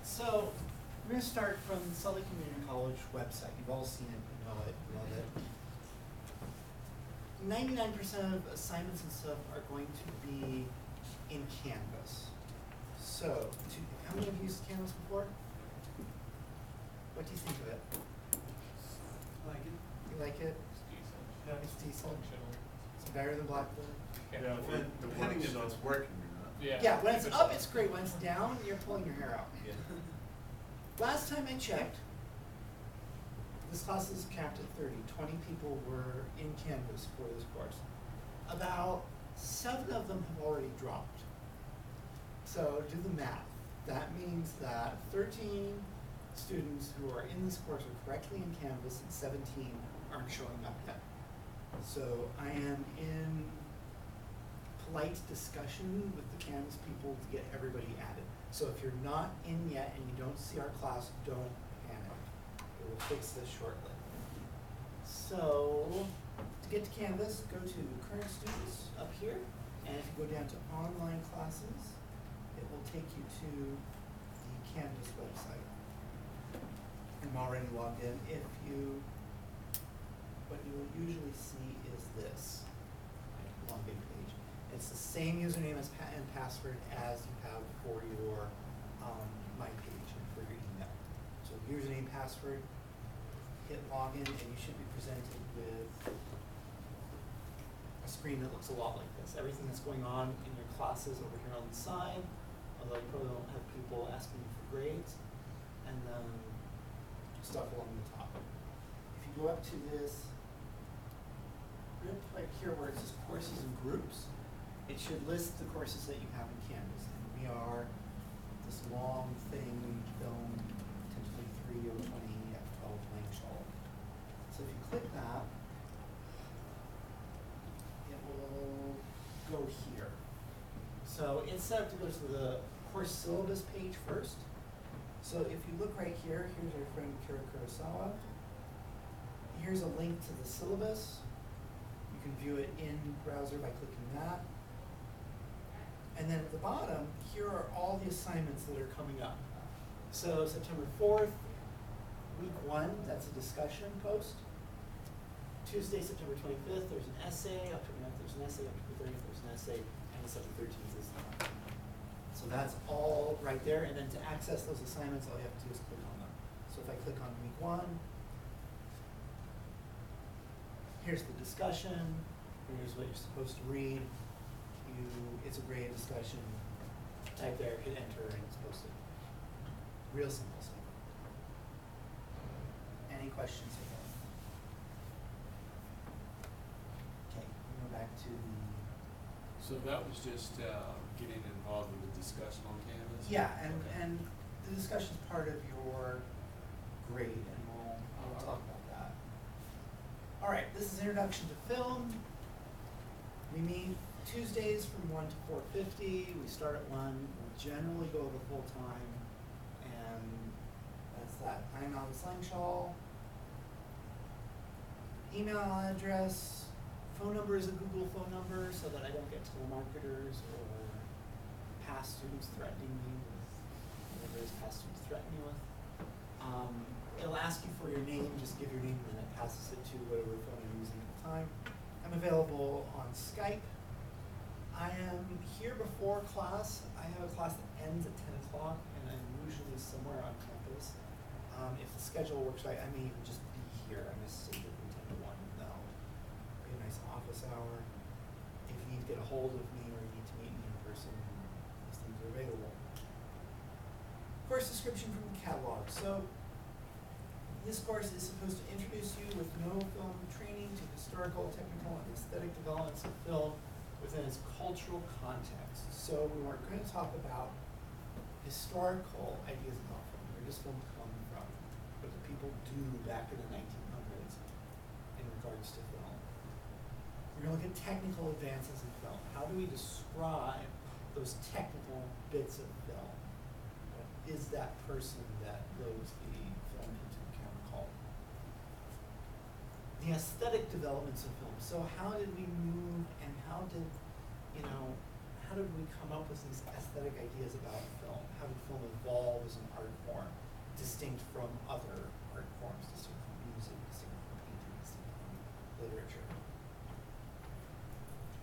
So we're going to start from the Salt Lake Community College website. You've all seen it, you know it, you love it. 99% of assignments and stuff are going to be in Canvas. So, how many of you used Canvas before? What do you think of it? I like it. You like it? It's decent. Yeah, it's decent. Functional. It's better than Blackboard. Yeah, Depending if it's working or not. Yeah, when it's up, it's great. When it's down, you're pulling your hair out. Yeah. Last time I checked, this class is capped at 30. 20 people were in Canvas for this course. About 7 of them have already dropped. So do the math. That means that 13 students who are in this course are correctly in Canvas and 17 aren't showing up yet. So I am in polite discussion with the Canvas people to get everybody added. So if you're not in yet and you don't see our class, don't panic. We will fix this shortly. So to get to Canvas, go to current students up here, and if you go down to online classes, it will take you to the Canvas website. I'm already logged in. What you will usually see is this login page. It's the same username and password as you have for your My Page and for your email. So username, password, hit login, and you should be presented with a screen that looks a lot like this. Everything that's going on in your classes over here on the side, although you probably don't have people asking you for grades, and then stuff along the top. If you go up to this, right here where it says courses and groups, it should list the courses that you have in Canvas. And we are this long thing, film, potentially 3 or 20 F12 Langshall. So if you click that, it will go here. So instead of to go to the course syllabus page first, so if you look right here, here's our friend Kira Kurosawa. Here's a link to the syllabus. You can view it in browser by clicking that. And then at the bottom, here are all the assignments that are coming up. So September 4th, week 1, that's a discussion post. Tuesday, September 25th, there's an essay. October 9th, there's an essay. October 30th, there's an essay. And December 13th is the one. So that's all right there. And then to access those assignments, all you have to do is click on them. So if I click on week 1, here's the discussion. Here's what you're supposed to read. It's a grade discussion. Type there, hit enter, and it's posted. Real simple stuff. Any questions here? Okay, we go back to the. So that was just getting involved in the discussion on Canvas? Yeah, and the discussion is part of your grade, and we'll talk about that. All right, this is Introduction to Film. We meet Tuesdays from 1 to 4:50. We start at 1. We'll generally go the full time, and that's that. I'm Alice Langshaw. Email address. Phone number is a Google phone number so that I don't get telemarketers or past students threatening me with whatever it is past students threaten me with. It'll ask you for your name, just give your name and then it passes it to whatever phone I'm using at the time. I'm available on Skype. I am here before class. I have a class that ends at 10 o'clock and I'm usually somewhere on campus. If the schedule works right, I may even just be here. I may stay here from 10 to 1 and that'll be a nice office hour. If you need to get a hold of me or you need to meet me in person, these things are available. Course description from the catalog. So this course is supposed to introduce you with no film training to historical, technical, and aesthetic developments of film within its cultural context. So we weren't going to talk about historical ideas about film, where does film come from, what do people do back in the 1900s in regards to film. We're going to look at technical advances in film. How do we describe those technical bits of film? What is that person that loads the film into the camera called? The aesthetic developments of film. So how did we move and how did we come up with these aesthetic ideas about film? How did film evolve as an art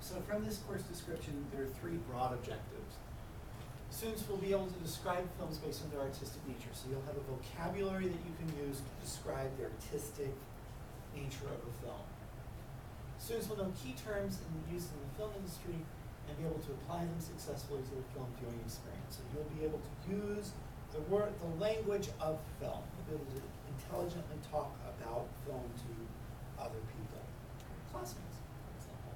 So from this course description, there are three broad objectives. Students will be able to describe films based on their artistic nature. So you'll have a vocabulary that you can use to describe the artistic nature of a film. Students will know key terms in use in the film industry and be able to apply them successfully to the film viewing experience. So you'll be able to use the language of film. You'll be able to intelligently talk about film to other people, classmates, for example.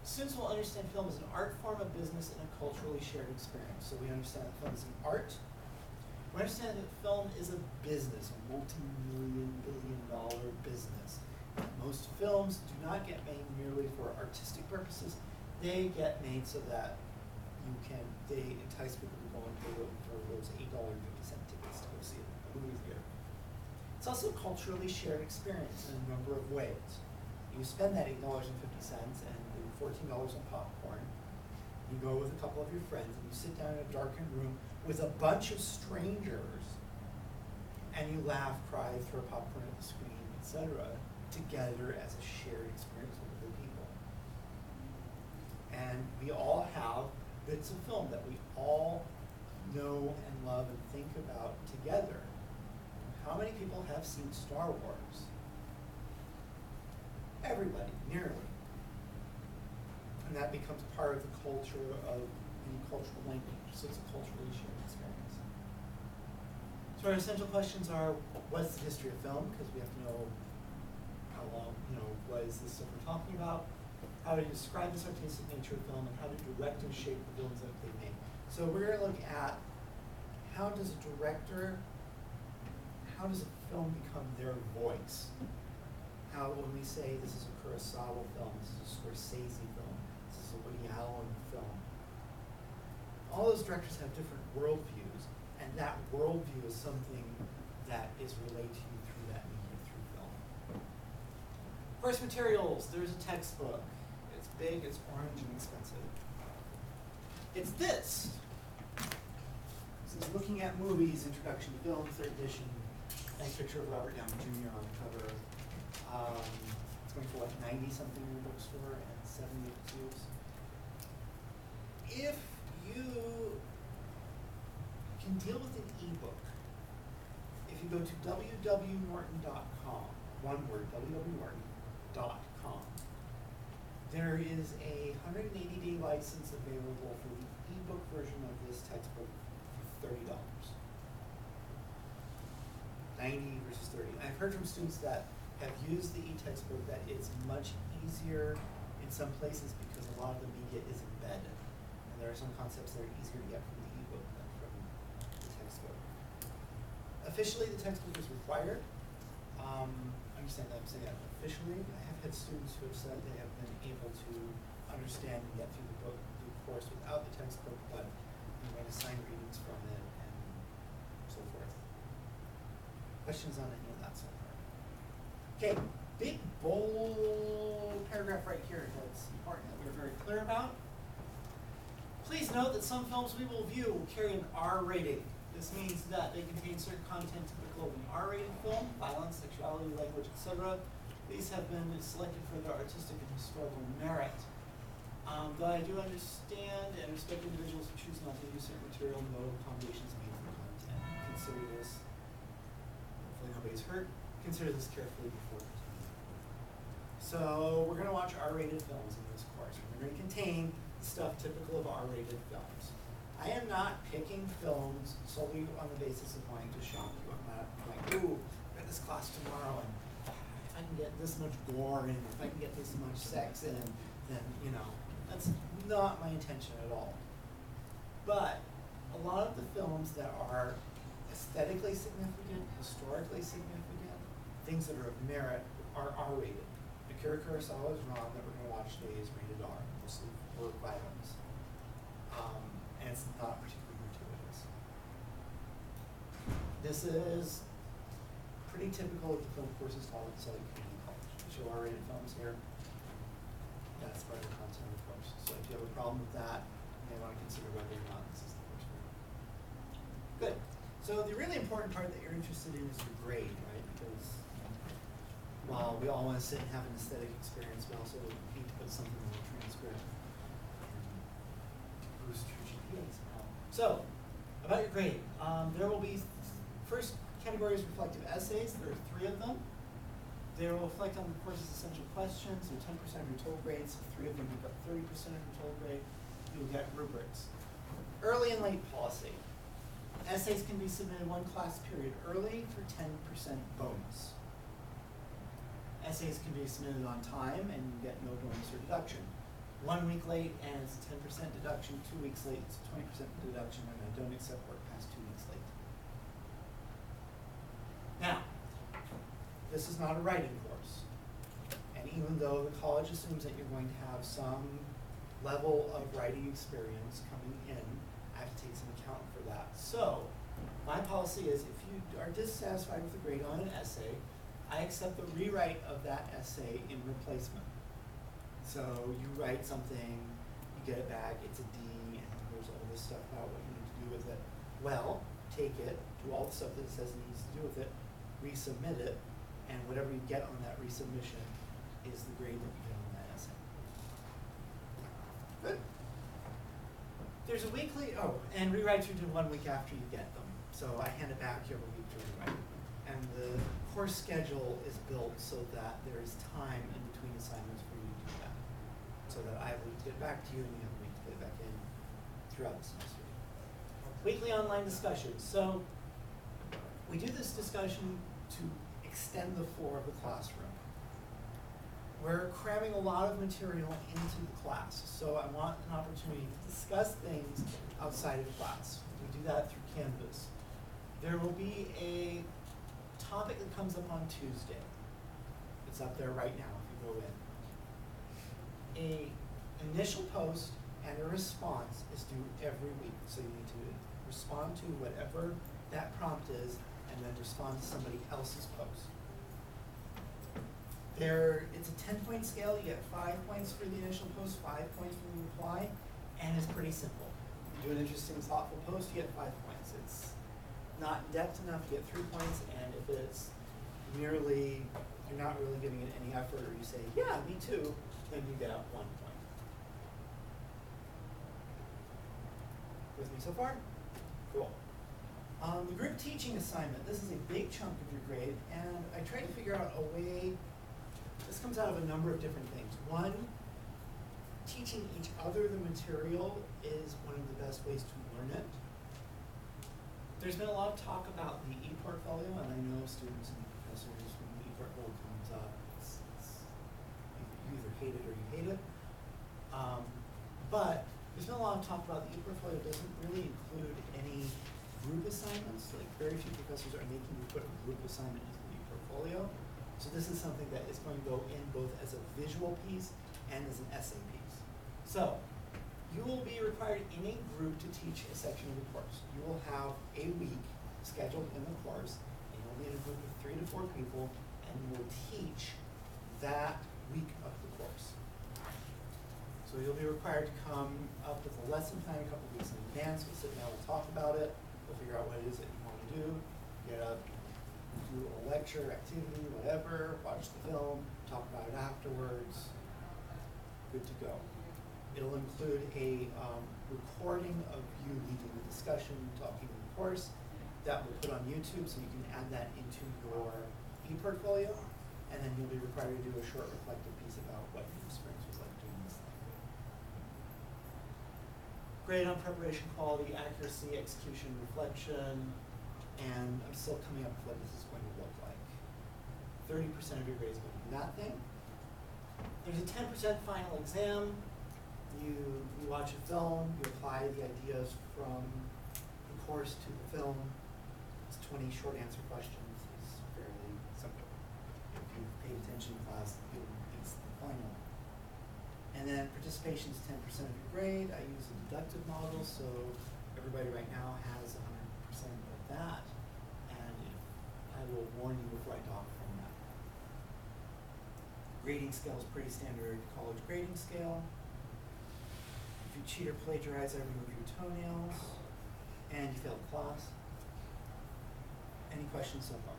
Students will understand film as an art form, a business, and a culturally shared experience. So we understand that film is an art. We understand that film is a business, a multi-million-billion-dollar business. Most films do not get made merely for artistic purposes. They get made so that they entice people to go and pay for those $8.50 tickets to go see a movie theater. It's also a culturally shared experience in a number of ways. You spend that $8.50 and $14 on popcorn. You go with a couple of your friends and you sit down in a darkened room with a bunch of strangers and you laugh, cry, throw popcorn at the screen, etc., together as a shared experience with other people. And we all have bits of film that we all know and love and think about together. How many people have seen Star Wars? Everybody, nearly. And that becomes part of the culture of the cultural language. So it's a culturally shared experience. So our essential questions are, what's the history of film? Because we have to know how long, what is this stuff we're talking about? How to describe this artistic nature of film, and how to direct and shape the films that they make. So we're going to look at how does a film become their voice? How, when we say this is a Kurosawa film, this is a Scorsese film, this is a Woody Allen film, all those directors have different worldviews, and that worldview is something that is relayed to you through that medium, through film. Course materials, there's a textbook. It's big, it's orange, and expensive. It's this. This is Looking at Movies, Introduction to Film, 3rd edition. Nice picture of Robert Downey Jr. on the cover. It's going for like 90-something in the bookstore and 70 at Zeus. If you can deal with an ebook, if you go to www.norton.com, one word, www.norton.com, there is a 180-day license available for the ebook version of this textbook for $30. 90 versus 30. I've heard from students that have used the e-textbook that it's much easier in some places because a lot of the media is embedded. And there are some concepts that are easier to get from the ebook than from the textbook. Officially, the textbook is required. I understand that I'm saying that officially. I have had students who have said they have been able to understand and get through the course without the textbook, but we made assigned readings from it and so forth. Questions on any of that so far? Okay, big bold paragraph right here that's important that we're very clear about. Please note that some films we will view will carry an R rating. This means that they contain certain content typical of an R-rated film, violence, sexuality, language, etc. These have been selected for their artistic and historical merit. Though I do understand and respect individuals who choose not to use certain material, no accommodations made for content. Consider this. Hopefully nobody's hurt. Consider this carefully before continuing. So we're going to watch R-rated films in this course. We're going to contain stuff typical of R-rated films. I am not picking films solely on the basis of wanting to shock you. I'm not like, ooh, I got this class tomorrow, and if I can get this much gore in, if I can get this much sex in, then, that's not my intention at all. But a lot of the films that are aesthetically significant, historically significant, things that are of merit are R-rated. Akira Kurosawa's Ron that we're going to watch today is rated R, mostly for violence. And it's not particularly gratuitous. This is pretty typical of the film courses taught at Southern Community College. We show R-rated films here. That's part of the content of the course. So if you have a problem with that, you may want to consider whether or not this is the course for you. Good. So the really important part that you're interested in is your grade, right? Because while we all want to sit and have an aesthetic experience, we also need to put something in the transcript and boost your GPA somehow. So, about your grading, there will be, first category is reflective essays. There are 3 of them. They will reflect on the course's essential questions. They're 10% of your total grade, so 3 of them make up 30% of your total grade. You'll get rubrics. Early and late policy. Essays can be submitted 1 class period early for 10% bonus. Essays can be submitted on time and you get no bonus or deduction. 1 week late and it's a 10% deduction. 2 weeks late, it's a 20% deduction, and I don't accept work past 2 weeks late. Now, this is not a writing course. And even though the college assumes that you're going to have some level of writing experience coming in, I have to take some account for that. So, my policy is if you are dissatisfied with the grade on an essay, I accept the rewrite of that essay in replacement. So you write something, you get it back, it's a D, and there's all this stuff about what you need to do with it. Well, take it, do all the stuff that it says it needs to do with it, resubmit it, and whatever you get on that resubmission is the grade that you get on that essay. Good. There's a weekly, and rewrites are due 1 week after you get them. So I hand it back, you have a week to rewrite. And the course schedule is built so that there is time in between assignments for you to do that. So that I have a week to get back to you and you have a week to get it back in throughout the semester. Weekly online discussions. So we do this discussion to extend the floor of the classroom. We're cramming a lot of material into the class, so I want an opportunity to discuss things outside of class. We do that through Canvas. There will be a topic that comes up on Tuesday. It's up there right now if you go in. An initial post and a response is due every week, so you need to respond to whatever that prompt is and then respond to somebody else's post. It's a 10-point scale. You get 5 points for the initial post, 5 points for the reply, and it's pretty simple. You do an interesting, thoughtful post, you get 5 points. It's not in-depth enough, you get 3 points, and if it's merely, you're not really giving it any effort, or you say, yeah, me too, then you get 1 point. With me so far? Cool. The group teaching assignment, this is a big chunk of your grade, and I tried to figure out a way. This comes out of a number of different things. One, teaching each other the material is one of the best ways to learn it. There's been a lot of talk about the e-portfolio, and I know students and professors, when the e-portfolio comes up, you either hate it or you hate it. But there's been a lot of talk about the e-portfolio doesn't really include any group assignments. Like, very few professors are making you put a group assignment into the e-portfolio. So this is something that is going to go in both as a visual piece and as an essay piece. So you will be required in a group to teach a section of the course. You will have a week scheduled in the course, and you'll be in a group of 3 to 4 people, and you will teach that week of the course. So you'll be required to come up with a lesson plan a couple weeks in advance. We'll sit down and talk about it. We'll figure out what it is that you want to do. Get up, do a lecture, activity, whatever, watch the film, talk about it afterwards. Good to go. It'll include a recording of you leading the discussion, talking in the course. That we'll put on YouTube, so you can add that into your e-portfolio, and then you'll be required to do a short reflective piece about what your experience was like doing this thing. Grade on preparation, quality, accuracy, execution, reflection, and I'm still coming up with what this is going to look like. 30% of your grade is going to be that thing. There's a 10% final exam. You watch a film, you apply the ideas from the course to the film. It's 20 short answer questions. It's fairly simple. If you've paid attention in class, it's the final. And then participation is 10% of your grade. I use a deductive model, so everybody right now has 100% of that. And I will warn you before I talk from that. Grading scale is pretty standard college grading scale. If you cheat or plagiarize, I remove your toenails, and you fail the class. Any questions so far?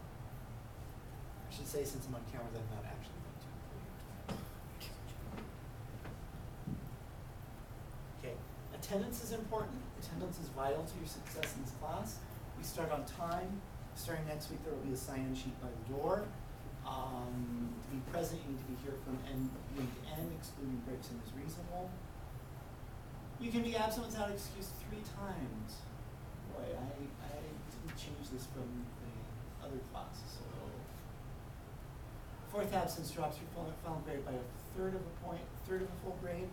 should say, since I'm on camera, that I'm not actually going to. Okay, attendance is important. Attendance is vital to your success in this class. We start on time. Starting next week, there will be a sign-in sheet by the door. To be present, you need to be here from beginning to end, excluding breaks and is reasonable. You can be absent without excuse 3 times. Boy, I didn't change this from the other class, so. 4th absence drops your final grade by 1/3 of a point, 1/3 of a full grade.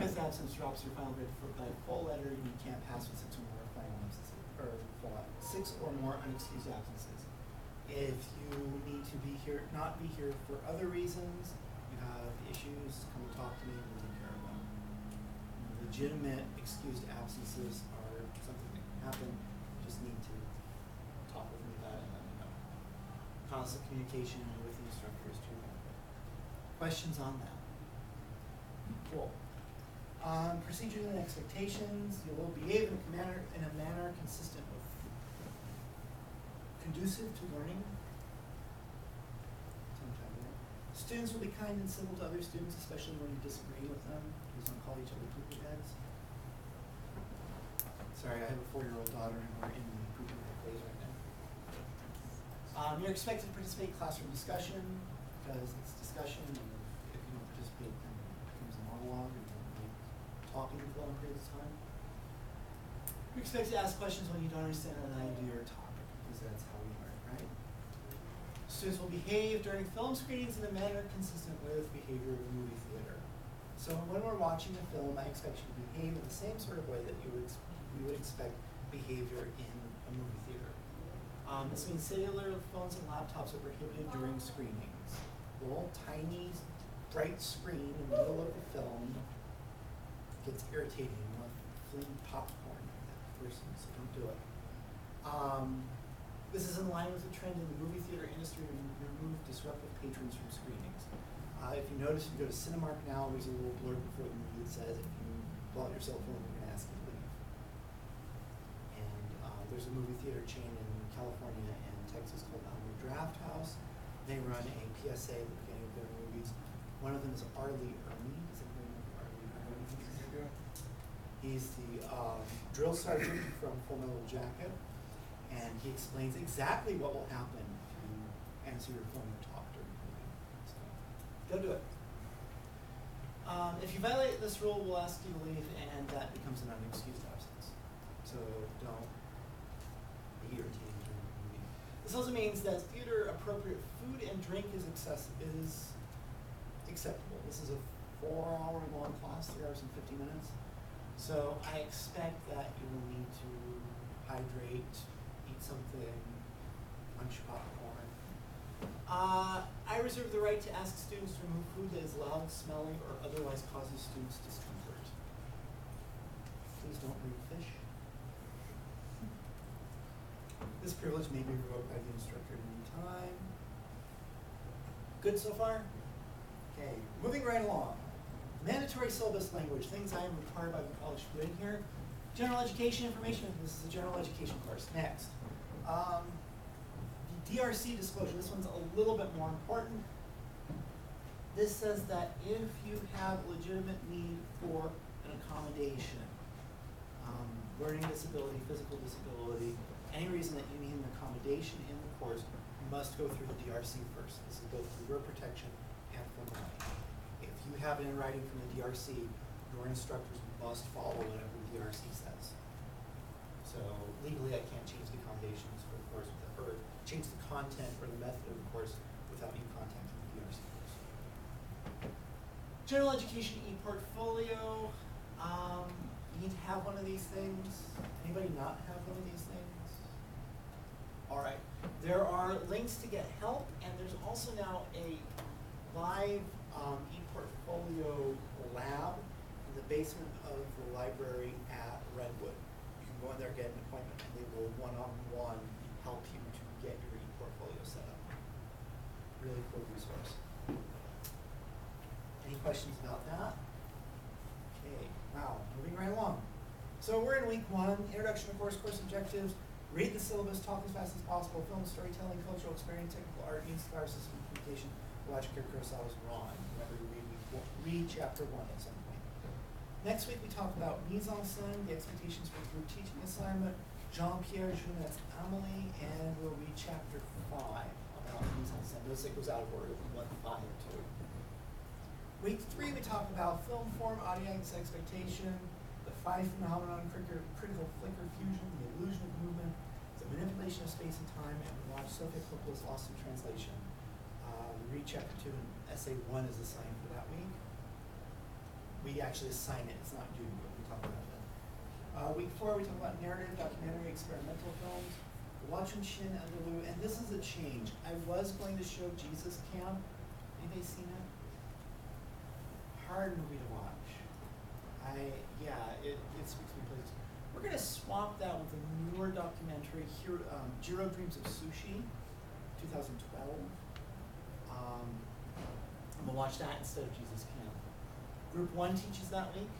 5th absence drops your final grade by a full letter, and you can't pass with 6 or more final absences, or 6 or more unexcused absences. If you need to be here, not be here for other reasons, you have issues, come and talk to me and we'll take care of them. Legitimate excused absences are something that can happen. You just need to talk with me about it and let me know. Constant communication with the instructor is too important. Questions on that? Cool. Procedures and expectations. You will behave in a manner consistent with conducive to learning. Students will be kind and civil to other students, especially when you disagree with them. Please don't call each other poopy heads. Sorry, I have a 4-year-old daughter and we're in the poopy head phase right now. You're expected to participate in classroom discussion because it's discussion, and if you don't participate, then it becomes a monologue and you don't like talking for long periods of time. You're expected to ask questions when you don't understand an idea or topic, because that's how we learn, right? Students will behave during film screenings in a manner consistent with behavior of a movie theater. So when we're watching a film, I expect you to behave in the same sort of way that you would expect behavior in a movie theater. This means cellular phones and laptops are prohibited during screenings. The little tiny, bright screen in the middle of the film gets irritating. You want to fling popcorn at that person, so don't do it. This is in line with the trend in the movie theater industry to remove disruptive patrons from screenings. If you notice, if you go to Cinemark now, there's a little blurb before the movie that says if you pull out your cell phone, we're going to ask you to leave. And there's a movie theater chain in California and Texas called Alamo Draft House. They run a PSA at the beginning of their movies. One of them is Arlie Ermey. Does anybody know who Arlie Ermey is? He's the drill sergeant from Full Metal Jacket. And he explains exactly what will happen if you answer your phone or talk during the movie. So, don't do it. If you violate this rule, we'll ask you to leave, and that becomes an unexcused absence. So don't be irritating during the movie. This also means that theater-appropriate food and drink is acceptable. This is a 4-hour-long class, 3 hours and 50 minutes. So I expect that you will need to hydrate, eat something, munch popcorn. I reserve the right to ask students to remove food that is loud, smelling, or otherwise causes students discomfort. Please don't bring fish. This privilege may be revoked by the instructor at any time. Good so far? Okay, moving right along. Mandatory syllabus language, things I am required by the college to put in here. General education information, this is a general education course. Next. The DRC disclosure, this one's a little bit more important. This says that if you have legitimate need for an accommodation, learning disability, physical disability, any reason that you need an accommodation in the course, you must go through the DRC first. This is both for your protection and for mine. If you have it in writing from the DRC, your instructors must follow whatever the DRC says. So legally, I can't change the accommodations for the course, or change the content or the method of the course without you contacting the DRC first. General education e-portfolio. You need to have one of these things. Anybody not have one of these things? All right. There are links to get help, and there's also now a live e-portfolio lab in the basement of the library at Redwood. You can go in there, get an appointment, and they will one-on-one help you to get your e-portfolio set up. Really cool resource. Any questions about that? Okay, wow, moving right along. So we're in week 1, introduction to course objectives. Read the syllabus, talk as fast as possible, film, storytelling, cultural experience, technical art, means power system communication, watch Kurosawa's Ron. Remember to read chapter 1 at some point. Next week we talk about mise en scène, the expectations for group teaching assignment, Jean-Pierre Junet's Amelie, and we'll read chapter 5 about mise en scène. Notice it goes out of order from 1 to 5 too. Week 3 we talk about film form, audience expectation, the 5 phenomenon, critical flicker fusion, the illusion of movement, the manipulation of space and time, and we watch Sofia Coppola's Lost in Translation. We read chapter 2 and essay 1 is assigned for that week. We actually assign it, it's not due, but we talk about it. Week 4 we talk about narrative, documentary, experimental films. Watching Shin Underloo, and this is a change. I was going to show Jesus Camp. Anybody seen it? Hard movie to watch. It speaks to me places. We're going to swap that with a newer documentary, Jiro Dreams of Sushi, 2012. I'm going to watch that instead of Jesus Camp. Group 1 teaches that week.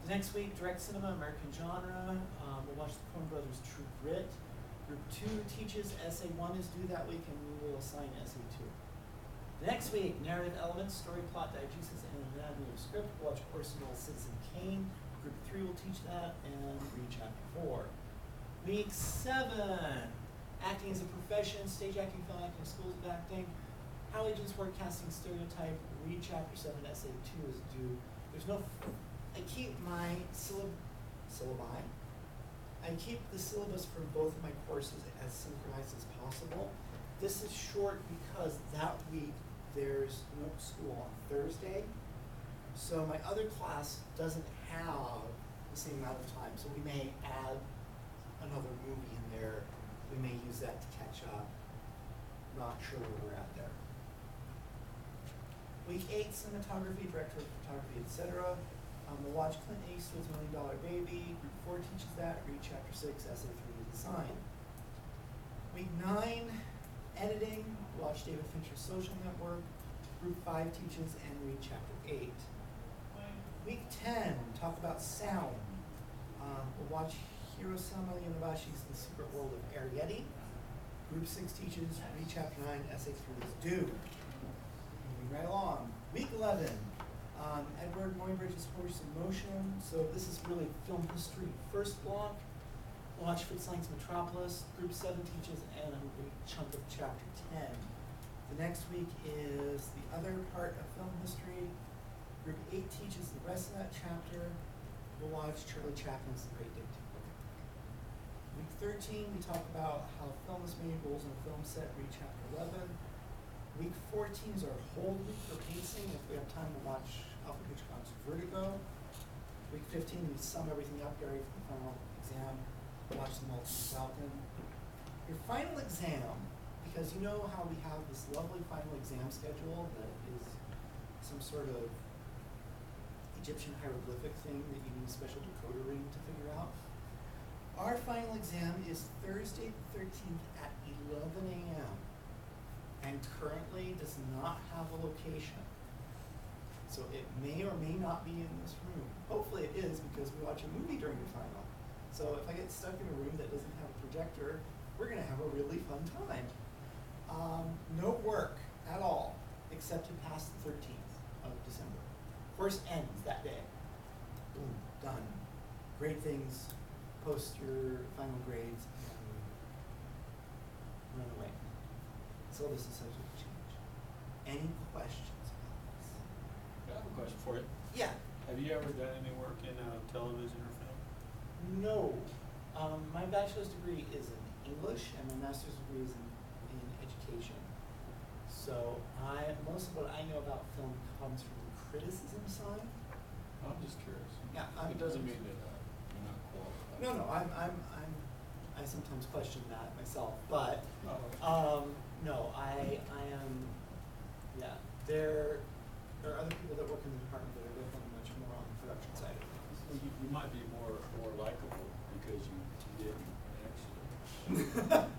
The next week, direct cinema, American genre. We'll watch the Coen Brothers' True Grit. Group 2 teaches essay 1 is due that week, and we will assign essay 2. The next week, narrative elements, story, plot, diegesis, and anatomy of script. We'll watch Personal Citizen Kane. Group 3 will teach that, and read chapter 4. Week 7, acting as a profession, stage acting, film acting, schools of acting. How agents work, casting stereotype. Read chapter 7, essay 2 is due. I keep my syllabi. I keep the syllabus for both of my courses as synchronized as possible. This is short because that week there's no school on Thursday. So my other class doesn't have the same amount of time. So we may add another movie in there. We may use that to catch up. Not sure where we're at there. Week 8, cinematography, director of photography, etc. We'll watch Clint Eastwood's $1 Million Baby. Group 4 teaches that. Read chapter 6, essay 3 is assigned. Week 9, editing. Watch David Fincher's Social Network. Group 5 teaches and read chapter 8. Week 10, talk about sound. We'll watch Hirosama Yonabashi's The Secret World of Arietti. Group 6 teaches, read chapter 9, essay 3 is due. Moving right along. Week 11. Edward Muybridge's Horse in Motion. So this is really film history first block. Watch Fritz Lang's Metropolis. Group 7 teaches and a big chunk of chapter 10. The next week is the other part of film history. Group 8 teaches the rest of that chapter. We'll watch Charlie Chaplin's The Great Dictator. Week 13, we talk about how film is made, roles in a film set. Read chapter 11. Week 14 is our hold week for pacing. If we have time to watch Alfred Hitchcock's Vertigo. Week 15, we sum everything up, Gary, for the final exam. Watch The Maltese Falcon. Your final exam, because you know how we have this lovely final exam schedule that is some sort of Egyptian hieroglyphic thing that you need a special decoder ring to figure out. Our final exam is Thursday the 13th at 11 a.m. and currently does not have a location. So it may or may not be in this room. Hopefully it is because we watch a movie during the final. So if I get stuck in a room that doesn't have a projector, we're gonna have a really fun time. No work at all, except to pass the 13th of December. Course ends that day. Boom, done. Grade things, post your final grades, and run away. Syllabus is subject to change. Any questions about this? I have a question for you. Yeah. Have you ever done any work in television or film? No. My bachelor's degree is in English and my master's degree is in education. So most of what I know about film comes from the criticism side. I'm just curious. Yeah, it doesn't mean that you're not qualified. No, I sometimes question that myself, but no, I am. Yeah, there are other people that work in the department that are definitely much more on the production side of things. Well, you might be more likable because you didn't actually.